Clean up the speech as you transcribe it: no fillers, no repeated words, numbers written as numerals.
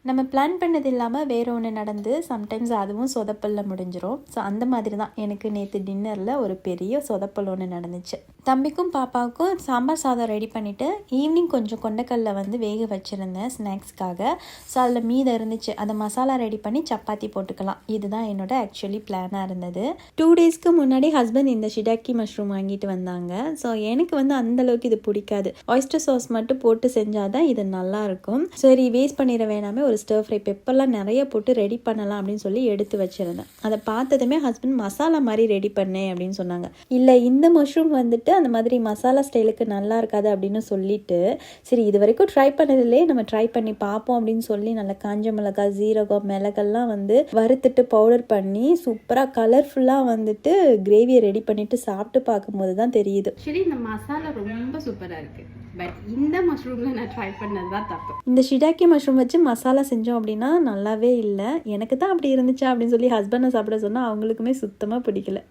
நம்ம பிளான் பண்ணது இல்லாமல் வேறு ஒன்று நடந்து சம்டைம்ஸ் அதுவும் சொதப்பலில் முடிஞ்சிடும். ஸோ அந்த மாதிரி தான் எனக்கு நேற்று டின்னரில் ஒரு பெரிய சொதப்பல் ஒன்று நடந்துச்சு. தம்பிக்கும் பாப்பாவுக்கும் சாம்பார் சாதம் ரெடி பண்ணிவிட்டு ஈவினிங் கொஞ்சம் கொண்டைக்கல்ல வந்து வேக வச்சுருந்தேன் ஸ்நாக்ஸ்க்காக. ஸோ அதில் மீதம் இருந்துச்சு, அதை மசாலா ரெடி பண்ணி சப்பாத்தி போட்டுக்கலாம். இதுதான் என்னோட ஆக்சுவலி பிளானாக இருந்தது. 2 டேஸ்க்கு முன்னாடி ஹஸ்பண்ட் இந்த ஷிடாக்கி மஷ்ரூம் வாங்கிட்டு வந்தாங்க. ஸோ எனக்கு வந்து அந்தளவுக்கு இது பிடிக்காது. ஆயிஸ்டர் சாஸ் மட்டும் போட்டு செஞ்சால் தான் இது நல்லாயிருக்கும். சரி வேஸ்ட் பண்ணிட வேணாமே, ஒரு ஸ்டர் ஃப்ரை பெப்பர்லாம் நிறைய போட்டு ரெடி பண்ணலாம் அப்படின்னு சொல்லி எடுத்து வச்சுருந்தேன். அதை பார்த்ததுமே ஹஸ்பண்ட் மசாலா மாதிரி ரெடி பண்ணேன் அப்படின்னு சொன்னாங்க. இல்லை, இந்த மஷ்ரூம் வந்துட்டு அந்த மாதிரி மசாலா ஸ்டைலுக்கு நல்லா இருக்காது அப்படின்னு சொல்லிட்டு, சரி இது வரைக்கும் ட்ரை பண்ணதில்லையே, நம்ம ட்ரை பண்ணி பார்ப்போம் அப்படின்னு சொல்லி நல்லா காஞ்ச மிளகாய், ஜீரகம், மிளகெல்லாம் வந்து வறுத்துட்டு பவுடர் பண்ணி சூப்பராக கலர்ஃபுல்லாக வந்துட்டு கிரேவியை ரெடி பண்ணிட்டு சாப்பிட்டு பார்க்கும்போது தான் தெரியுது. ஆக்சுவலி இந்த மசாலா ரொம்ப சூப்பராக இருக்குது. பட் இந்த மஷ்ரூமில் நான் ட்ரை பண்ணது தான் தப்பு. இந்த ஷிடாக்கி மஷ்ரூம் வச்சு மசாலா செஞ்சோம் அப்படின்னா நல்லாவே இல்லை. எனக்கு தான் அப்படி இருந்துச்சா அப்படின்னு சொல்லி ஹஸ்பண்டை சாப்பிட சொன்னால் அவங்களுக்குமே சுத்தமாக பிடிக்கல.